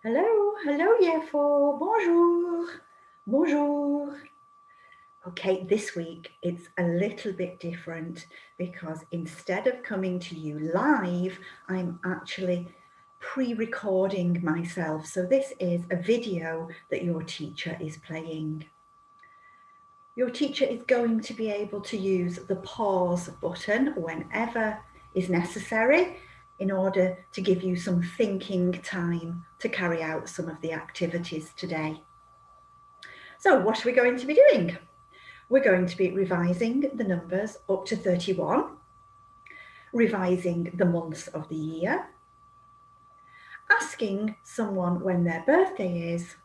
Hello, hello Year 4, bonjour, bonjour. Okay, this week it's a little bit different because instead of coming to you live, I'm actually pre-recording myself. So this is a video that your teacher is playing. Your teacher is going to be able to use the pause button whenever is necessary in order to give you some thinking time to carry out some of the activities today. So what are we going to be doing? We're going to be revising the numbers up to 31, revising the months of the year, asking someone when their birthday is,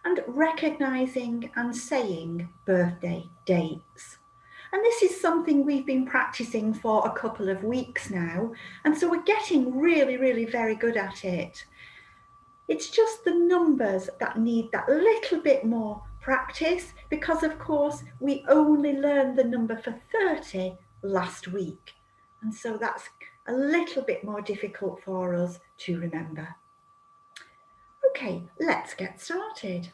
and recognising and saying birthday dates. And this is something we've been practicing for a couple of weeks now, and so we're getting really very good at it. It's just the numbers that need that little bit more practice because, of course, we only learned the number for 30 last week. And so that's a little bit more difficult for us to remember. Okay, let's get started.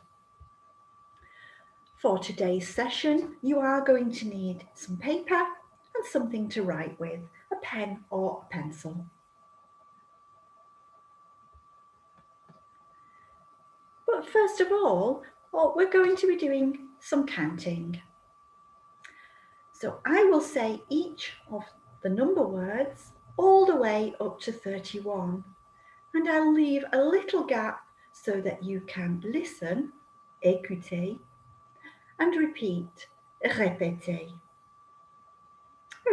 For today's session, you are going to need some paper and something to write with, a pen or a pencil. But first of all, we're going to be doing some counting. So I will say each of the number words all the way up to 31, and I'll leave a little gap so that you can listen, écouter, and repeat, répéter.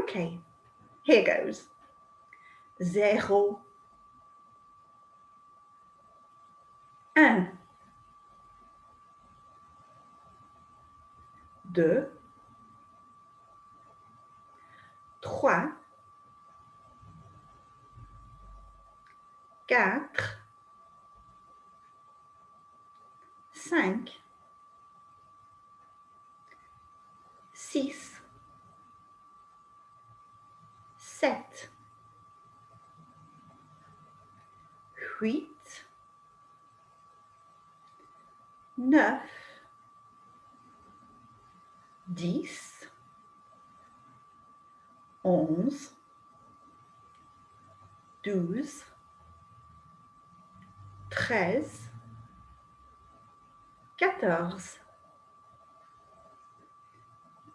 Okay, here goes. 0, 1, 2, 3, 4, 5, 6, 7, 8, 9, 10, 11, 12, 13, 14,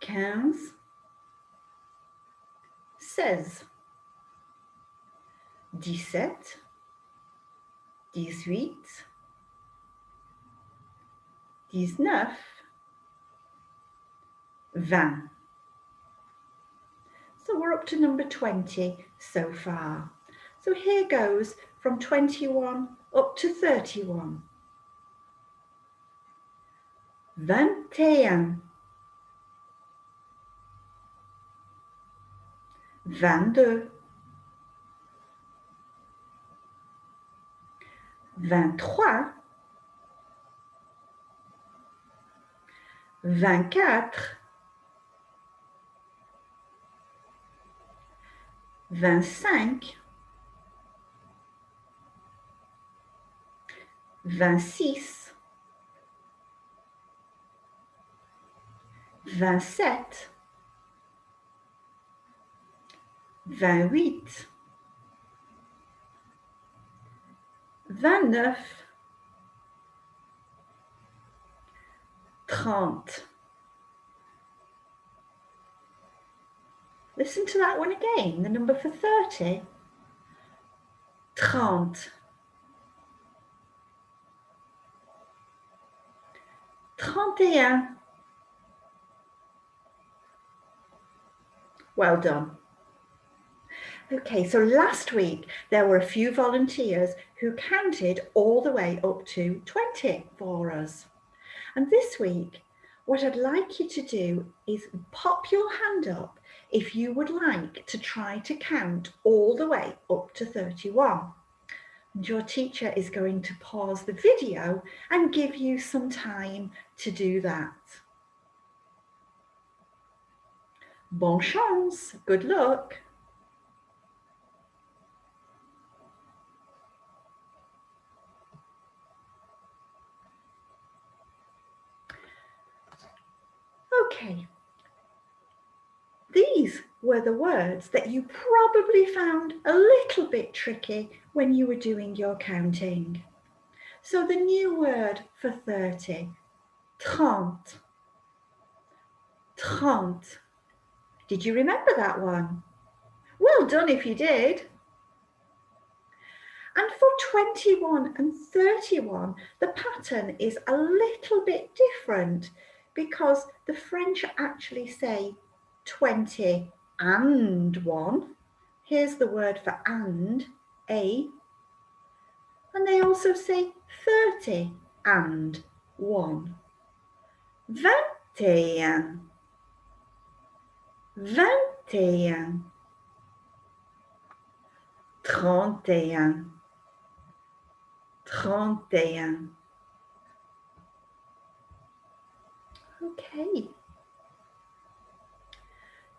15, 16, 17, 18, 19, 20. So we're up to number 20 so far. So here goes from 21 up to 31. 21, 22, 23, 24, 25, 26, 27, 28, 29, 30. Listen to that one again, the number for 30. 30. 31. Well done. Okay, so last week there were a few volunteers who counted all the way up to 20 for us. And this week, what I'd like you to do is pop your hand up if you would like to try to count all the way up to 31. And your teacher is going to pause the video and give you some time to do that. Bonne chance, good luck. Okay. These were the words that you probably found a little bit tricky when you were doing your counting. So the new word for 30, 30. 30. Did you remember that one? Well done if you did. And for 21 and 31, the pattern is a little bit different because the French actually say 20 and 1. Here's the word for and, a. And they also say 30 and 1. 21. 21. 31. 31. Okay.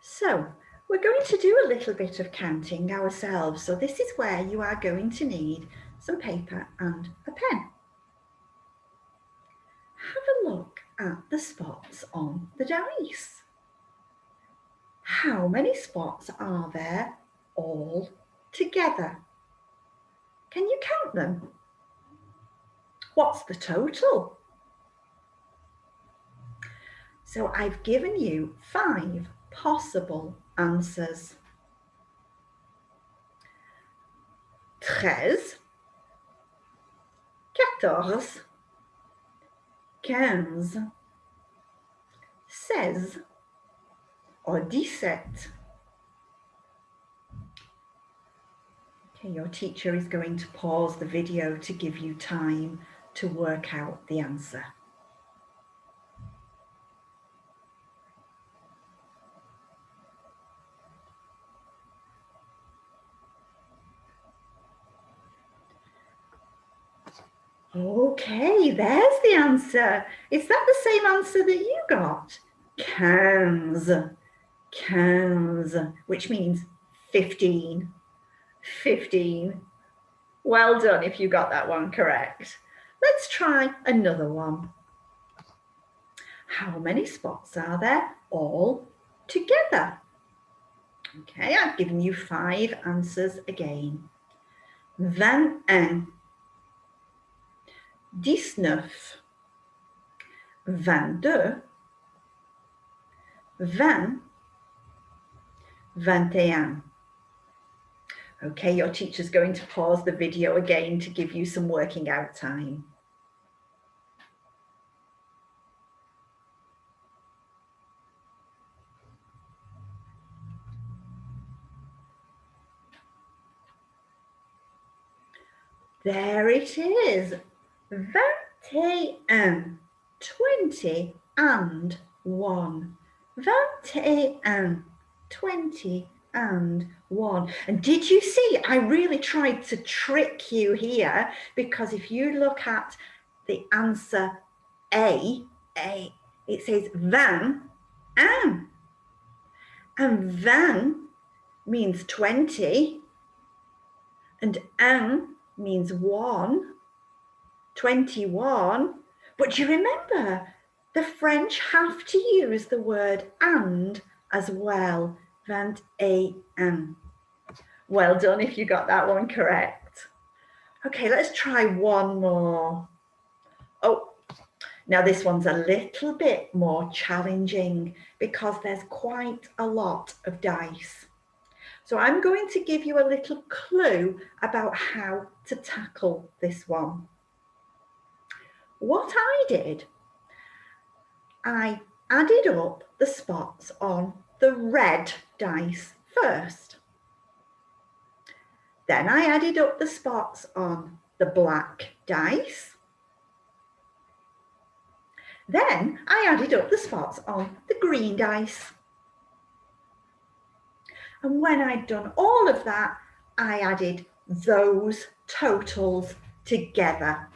So we're going to do a little bit of counting ourselves. So this is where you are going to need some paper and a pen. Have a look at the spots on the dice. How many spots are there all together? Can you count them? What's the total? So I've given you 5 possible answers. 13, 14, 15, 16 or 17. Okay, your teacher is going to pause the video to give you time to work out the answer. Okay, there's the answer. Is that the same answer that you got? 15. 15, which means 15. 15. Well done if you got that one correct. Let's try another one. How many spots are there all together? Okay, I've given you 5 answers again. 21, 19, 22, 20, 21. Okay, your teacher's going to pause the video again to give you some working out time. There it is. 21, 20 and 1. 21, 20 and 1. And did you see, I really tried to trick you here, because if you look at the answer A, it says 21. And 20 means 20 and means 1, 21. But do you remember, the French have to use the word and as well. 21. Well done if you got that one correct. Okay, let's try one more. Oh, now this one's a little bit more challenging because there's quite a lot of dice. So I'm going to give you a little clue about how to tackle this one. What I did, I added up the spots on the red dice first. Then I added up the spots on the black dice. Then I added up the spots on the green dice. And when I'd done all of that, I added those totals together.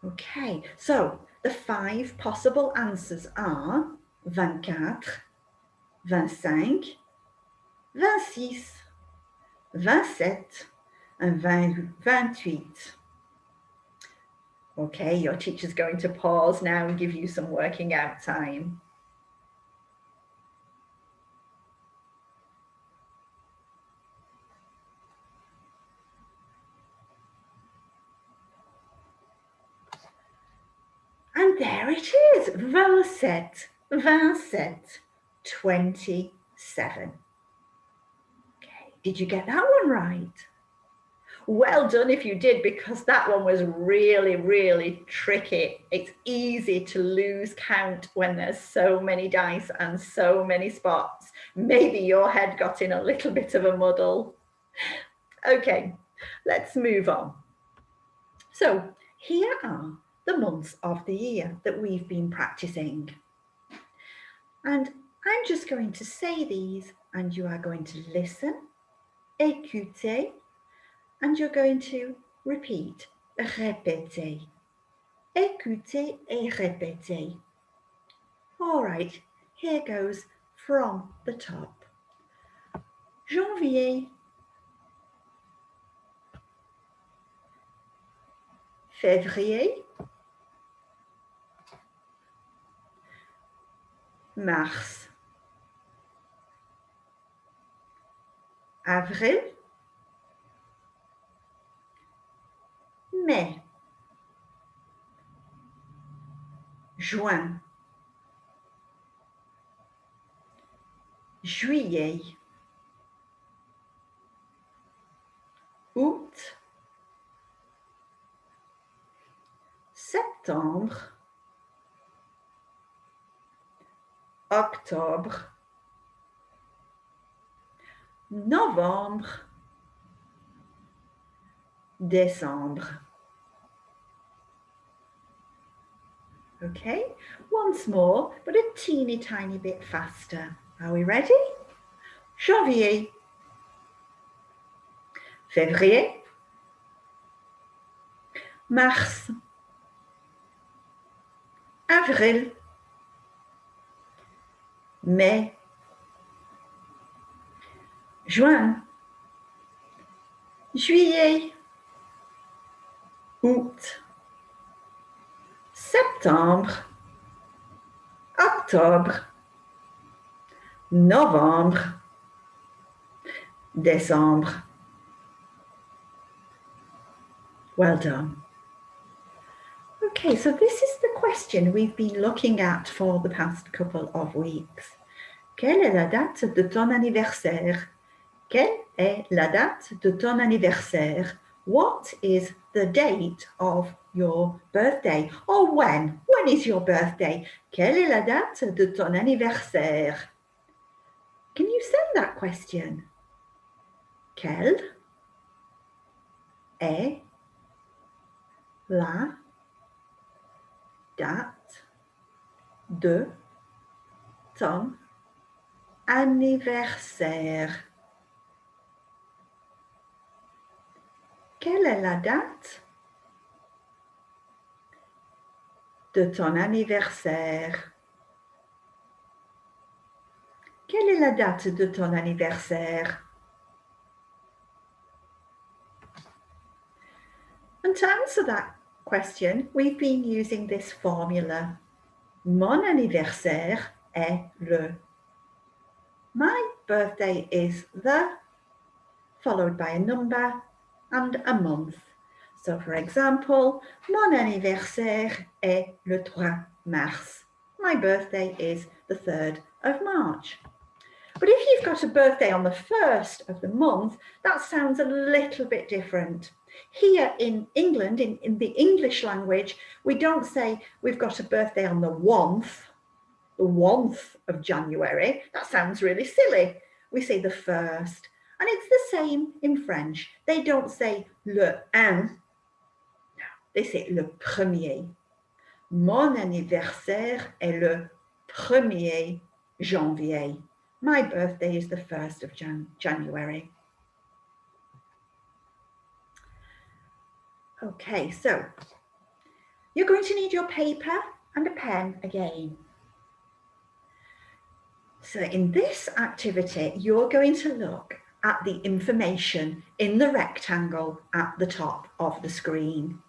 Okay, so the 5 possible answers are 24, 25, 26, 27 and 28. Okay, your teacher's going to pause now and give you some working out time. And there it is, 27, 27, 27. Okay, did you get that one right? Well done if you did, because that one was really, really tricky. It's easy to lose count when there's so many dice and so many spots. Maybe your head got in a little bit of a muddle. Okay, let's move on. So here are the months of the year that we've been practicing. And I'm just going to say these and you are going to listen, écouter, and you're going to repeat, répéter. Écoutez et répétez. All right, here goes from the top. Janvier, février, mars, avril, mai, juin, juillet, août, septembre, octobre, novembre, décembre. Okay, once more, but a teeny tiny bit faster. Are we ready? Janvier, février, mars, avril, mai, juin, juillet, août, septembre, octobre, novembre, décembre. Well done. Okay, so this is the question we've been looking at for the past couple of weeks. Quelle est la date de ton anniversaire? Quelle est la date de ton anniversaire? What is the date of your birthday? Or when? When is your birthday? Quelle est la date de ton anniversaire? Can you say that question? Quelle est la date de ton anniversaire? Quelle est la date de ton anniversaire? Quelle est la date de ton anniversaire? And to answer that question, we've been using this formula. Mon anniversaire est le. My birthday is the, followed by a number and a month. So for example, mon anniversaire est le 3 mars. My birthday is the 3rd of March. But if you've got a birthday on the 1st of the month, that sounds a little bit different. Here in England, in the English language, we don't say we've got a birthday on the 1st of January. That sounds really silly. We say the 1st. And it's the same in French. They don't say le 1. No, they say le 1er. Mon anniversaire est le 1er janvier. My birthday is the 1st of January. Okay, so you're going to need your paper and a pen again. So in this activity, you're going to look at the information in the rectangle at the top of the screen.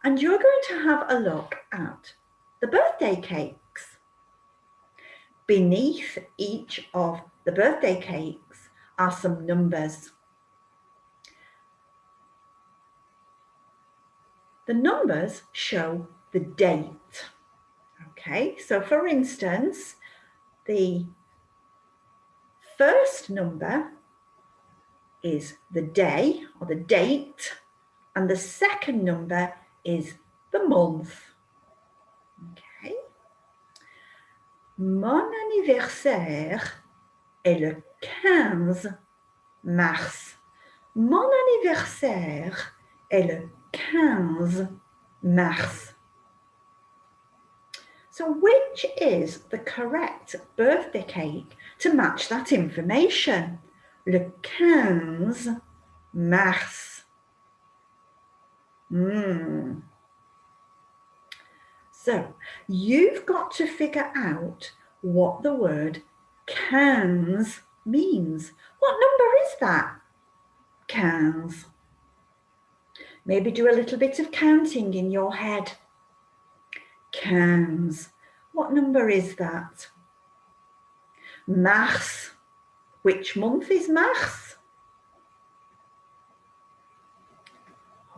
And you're going to have a look at the birthday cakes. Beneath each of the birthday cakes are some numbers. The numbers show the date. Okay, so for instance, the first number is the day or the date, and the second number is the month. Okay. Mon anniversaire est le 15 mars. Mon anniversaire est le 15 mars. So which is the correct birthday cake to match that information? Le 15 mars. So you've got to figure out what the word 15 means. What number is that? 15. Maybe do a little bit of counting in your head. 15. What number is that? Mars. Which month is Mars?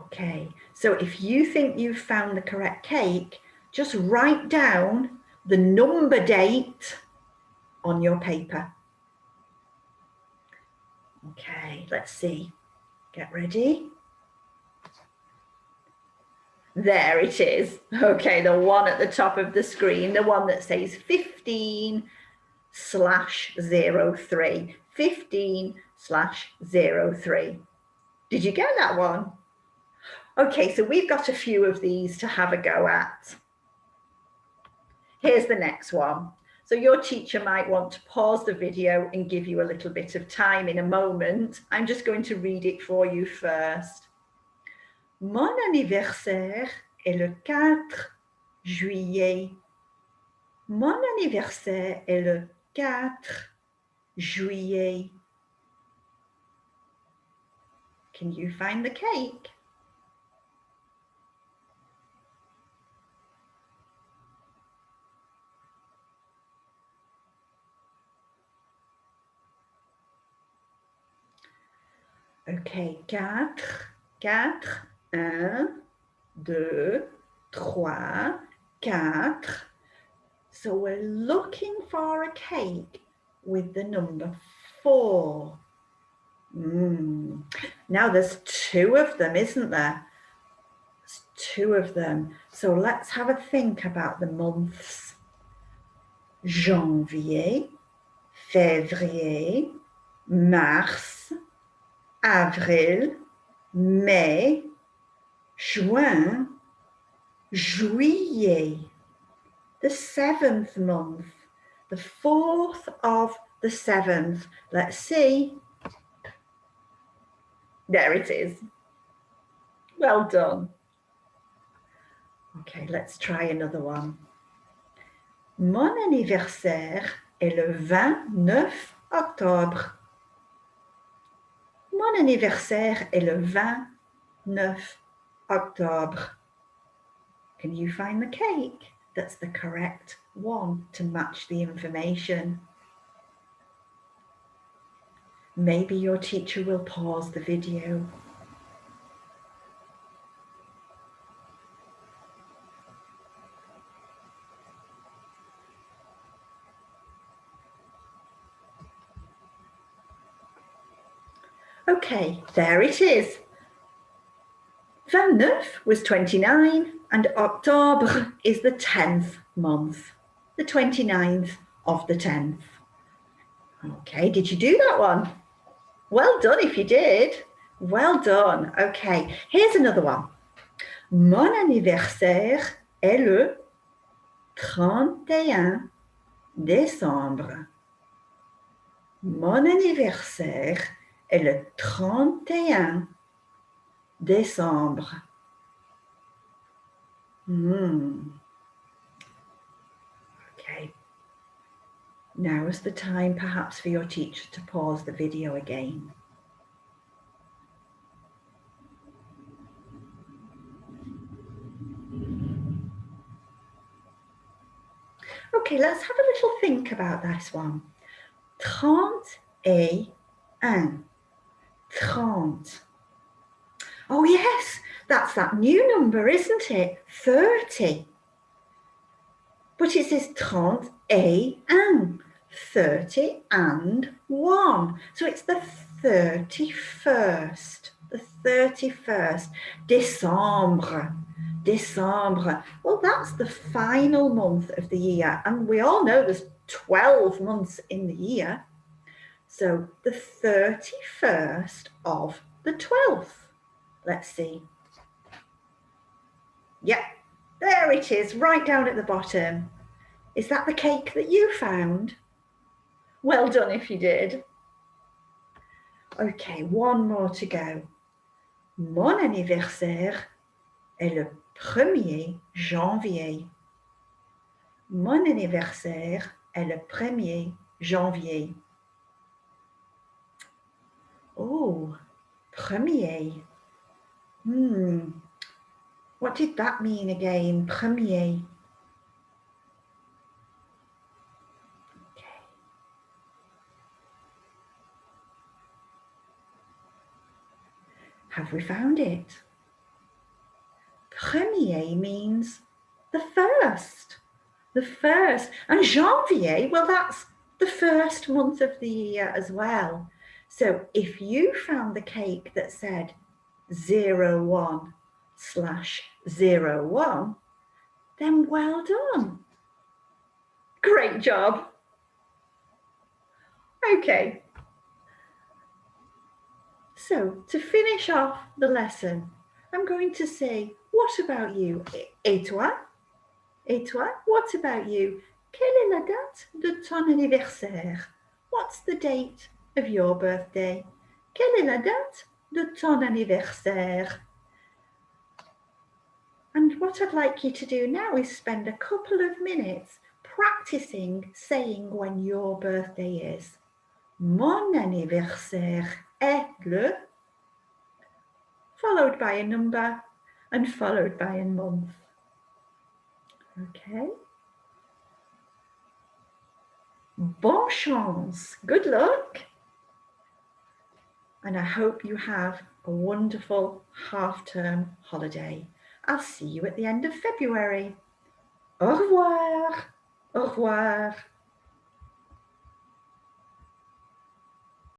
Okay, so if you think you've found the correct cake, just write down the number date on your paper. Okay, let's see. Get ready. There it is. Okay, the one at the top of the screen, the one that says 15/03. 15/03. Did you get that one? Okay, so we've got a few of these to have a go at. Here's the next one. So your teacher might want to pause the video and give you a little bit of time in a moment. I'm just going to read it for you first. Mon anniversaire est le 4 juillet. Mon anniversaire est le 4 juillet. Can you find the cake? Okay, 4, 4, 1, 2, 3, 4. So we're looking for a cake with the number 4. Now there's 2 of them, isn't there? There's 2 of them. So let's have a think about the months. Janvier, février, mars, avril, mai, juin, juillet. The 7th month, the 4th of the 7th. Let's see. There it is. Well done. Okay, let's try another one. Mon anniversaire est le 29 octobre. Mon anniversaire est le 29 octobre. Can you find the cake that's the correct one to match the information? Maybe your teacher will pause the video. Okay, there it is. 29 was 29 and Octobre is the 10th month, the 29th of the 10th. Okay, did you do that one? Well done if you did. Well done. Okay, here's another one. Mon anniversaire est le 31 décembre. Mon anniversaire est le 31 décembre. Okay. Now is the time perhaps for your teacher to pause the video again. Okay, let's have a little think about this one. 31. 30. Oh yes, that's that new number, isn't it? 30. But it says 30 et 1. 30 and 1. So it's the 31st. The 31st. Décembre. Décembre. Well, that's the final month of the year. And we all know there's 12 months in the year. So the 31st of the 12th. Let's see. Yep, there it is, right down at the bottom. Is that the cake that you found? Well done if you did. Okay, one more to go. Mon anniversaire est le 1er janvier. Mon anniversaire est le 1er janvier. Oh, premier. What did that mean again? Premier. Okay. Have we found it? Premier means the first. The first. And janvier, well, that's the first month of the year as well. So if you found the cake that said 01/01, then well done. Great job. Okay. So to finish off the lesson, I'm going to say, what about you? Et toi? Et toi? What about you? Quelle est la date de ton anniversaire? What's the date of your birthday? Quelle est la date de ton anniversaire? And what I'd like you to do now is spend a couple of minutes practicing saying when your birthday is. Mon anniversaire est le, followed by a number and followed by a month. Okay. Bonne chance. Good luck. And I hope you have a wonderful half-term holiday. I'll see you at the end of February. Au revoir. Au revoir.